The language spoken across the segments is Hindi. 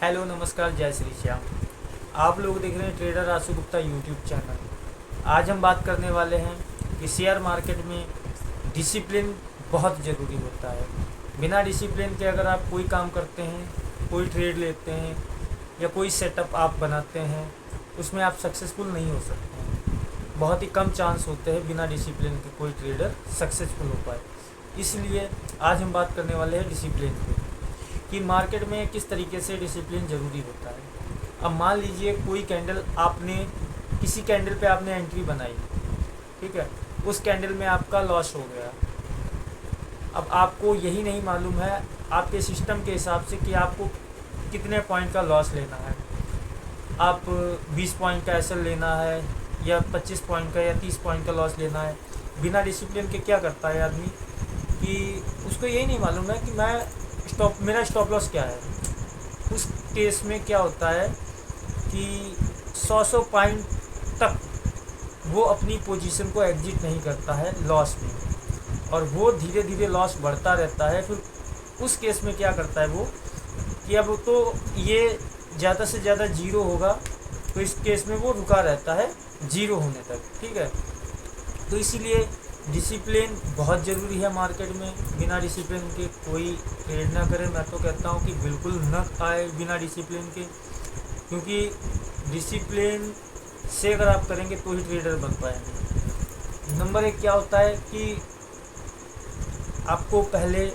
हेलो नमस्कार, जय श्री श्याम। आप लोग देख रहे हैं ट्रेडर आशु गुप्ता यूट्यूब चैनल। आज हम बात करने वाले हैं कि शेयर मार्केट में डिसिप्लिन बहुत ज़रूरी होता है। बिना डिसिप्लिन के अगर आप कोई काम करते हैं, कोई ट्रेड लेते हैं या कोई सेटअप आप बनाते हैं, उसमें आप सक्सेसफुल नहीं हो सकते हैं। बहुत ही कम चांस होते हैं बिना डिसिप्लिन के कोई ट्रेडर सक्सेसफुल हो पाए। इसलिए आज हम बात करने वाले हैं डिसिप्लिन पे कि मार्केट में किस तरीके से डिसिप्लिन ज़रूरी होता है। अब मान लीजिए कोई कैंडल, आपने किसी कैंडल पे आपने एंट्री बनाई, ठीक है, उस कैंडल में आपका लॉस हो गया। अब आपको यही नहीं मालूम है आपके सिस्टम के हिसाब से कि आपको कितने पॉइंट का लॉस लेना है। आप 20 पॉइंट का एसएल लेना है या 25 पॉइंट का या 30 पॉइंट का लॉस लेना है। बिना डिसिप्लिन के क्या करता है आदमी कि उसको यही नहीं मालूम है कि मेरा स्टॉप लॉस क्या है। उस केस में क्या होता है कि 100 पॉइंट तक वो अपनी पोजीशन को एग्जिट नहीं करता है लॉस में, और वो धीरे धीरे लॉस बढ़ता रहता है। फिर उस केस में क्या करता है वो कि अब तो ये ज़्यादा से ज़्यादा जीरो होगा, तो इस केस में वो रुका रहता है जीरो होने तक, ठीक है। तो इसीलिए डिसिप्लिन बहुत ज़रूरी है मार्केट में। बिना डिसिप्लिन के कोई ट्रेड ना करे। मैं तो कहता हूँ कि बिल्कुल न आए बिना डिसिप्लिन के, क्योंकि डिसिप्लिन से अगर आप करेंगे तो ही ट्रेडर बन पाएंगे। नंबर एक क्या होता है कि आपको पहले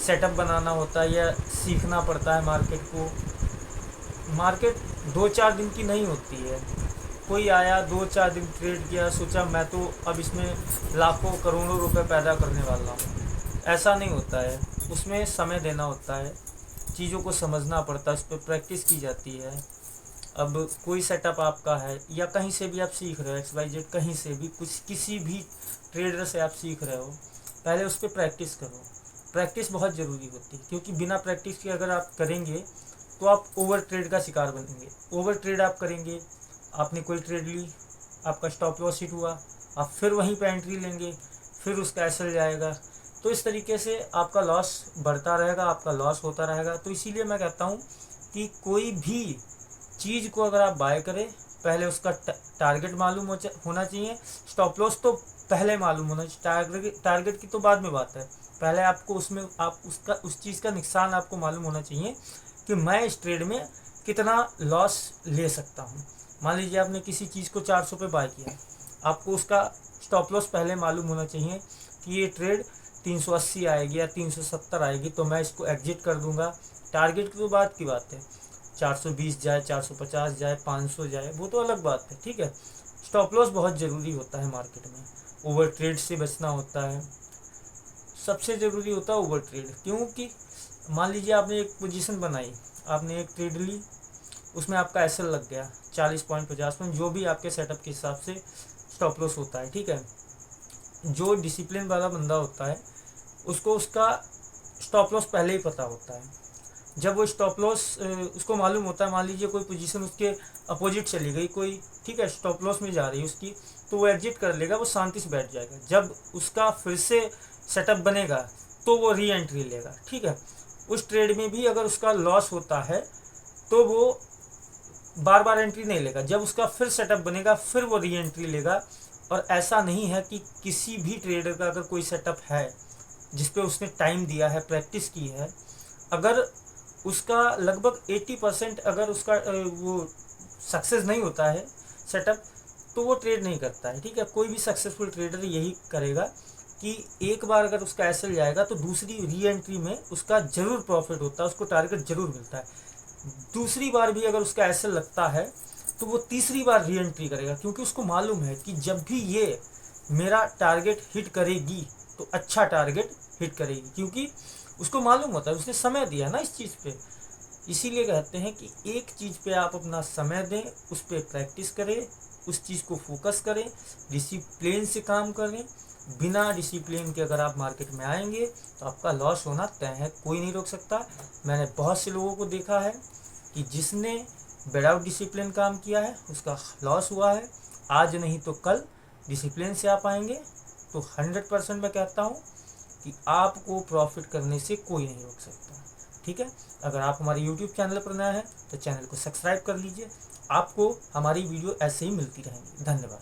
सेटअप बनाना होता है या सीखना पड़ता है मार्केट को। मार्केट 2-4 दिन की नहीं होती है। कोई आया 2-4 दिन ट्रेड किया, सोचा मैं तो अब इसमें लाखों करोड़ों रुपए पैदा करने वाला हूँ, ऐसा नहीं होता है। उसमें समय देना होता है, चीज़ों को समझना पड़ता है, उस पर प्रैक्टिस की जाती है। अब कोई सेटअप आपका है या कहीं से भी आप सीख रहे हो, XYZ कहीं से भी कुछ किसी भी ट्रेडर से आप सीख रहे हो, पहले उस पर प्रैक्टिस करो। प्रैक्टिस बहुत ज़रूरी होती है, क्योंकि बिना प्रैक्टिस के अगर आप करेंगे तो आप ओवर ट्रेड का शिकार बनेंगे। ओवर ट्रेड आप करेंगे, आपने कोई ट्रेड ली, आपका स्टॉप लॉस हिट हुआ, आप फिर वहीं पे एंट्री लेंगे, फिर उसका एसएल जाएगा, तो इस तरीके से आपका लॉस बढ़ता रहेगा, आपका लॉस होता रहेगा। तो इसीलिए मैं कहता हूँ कि कोई भी चीज़ को अगर आप बाय करें, पहले उसका टारगेट मालूम होना चाहिए। स्टॉप लॉस तो पहले मालूम होना चाहिए, टारगेट की तो बाद में बात है। पहले आपको उसमें आप उस चीज़ का नुकसान आपको मालूम होना चाहिए कि मैं इस ट्रेड में कितना लॉस ले सकता हूँ। मान लीजिए आपने किसी चीज़ को 400 पे बाय किया, आपको उसका स्टॉप लॉस पहले मालूम होना चाहिए कि ये ट्रेड 380 आएगी या 370 आएगी, तो मैं इसको एग्जिट कर दूंगा। टारगेट की तो बात की बात है, 420 जाए, 450 जाए, 500 जाए, वो तो अलग बात है, ठीक है। स्टॉप लॉस बहुत ज़रूरी होता है मार्केट में। ओवर ट्रेड से बचना होता है, सबसे ज़रूरी होता है ओवर ट्रेड। क्योंकि मान लीजिए आपने एक पोजीशन बनाई, आपने एक ट्रेड ली, उसमें आपका एसएल लग गया 40 पॉइंट, 50 पॉइंट, जो भी आपके सेटअप के हिसाब से स्टॉप लॉस होता है, ठीक है। जो डिसिप्लिन वाला बंदा होता है उसको उसका स्टॉप लॉस पहले ही पता होता है। जब वो स्टॉप लॉस उसको मालूम होता है, मान लीजिए कोई पोजीशन उसके अपोजिट चली गई कोई, ठीक है, स्टॉप लॉस में जा रही है उसकी, तो वो एग्जिट कर लेगा, वो शांति से बैठ जाएगा। जब उसका फिर से सेटअप बनेगा तो वो री एंट्री लेगा, ठीक है। उस ट्रेड में भी अगर उसका लॉस होता है तो वो बार बार एंट्री नहीं लेगा, जब उसका फिर सेटअप बनेगा फिर वो री एंट्री लेगा। और ऐसा नहीं है कि किसी भी ट्रेडर का अगर कोई सेटअप है जिस पे उसने टाइम दिया है, प्रैक्टिस की है, अगर उसका लगभग 80% अगर उसका वो सक्सेस नहीं होता है सेटअप, तो वो ट्रेड नहीं करता है, ठीक है। कोई भी सक्सेसफुल ट्रेडर यही करेगा कि एक बार अगर उसका एसएल जाएगा तो दूसरी री एंट्री में उसका ज़रूर प्रॉफिट होता है, उसको टारगेट ज़रूर मिलता है। दूसरी बार भी अगर उसका एसएल लगता है तो वो तीसरी बार री एंट्री करेगा, क्योंकि उसको मालूम है कि जब भी ये मेरा टारगेट हिट करेगी तो अच्छा टारगेट हिट करेगी, क्योंकि उसको मालूम होता है, उसने समय दिया ना इस चीज़ पे। इसीलिए कहते हैं कि एक चीज़ पे आप अपना समय दें, उस पर प्रैक्टिस करें, उस चीज़ को फोकस करें, डिसिप्लिन से काम करें। बिना डिसिप्लिन के अगर आप मार्केट में आएंगे तो आपका लॉस होना तय है, कोई नहीं रोक सकता। मैंने बहुत से लोगों को देखा है कि जिसने विदाउट डिसिप्लिन काम किया है उसका लॉस हुआ है। आज नहीं तो कल डिसिप्लिन से आप आएंगे तो 100% मैं कहता हूँ कि आपको प्रॉफिट करने से कोई नहीं रोक सकता, ठीक है। अगर आप हमारे यूट्यूब चैनल पर नए हैं तो चैनल को सब्सक्राइब कर लीजिए। आपको हमारी वीडियो ऐसे ही मिलती रहेंगी। धन्यवाद।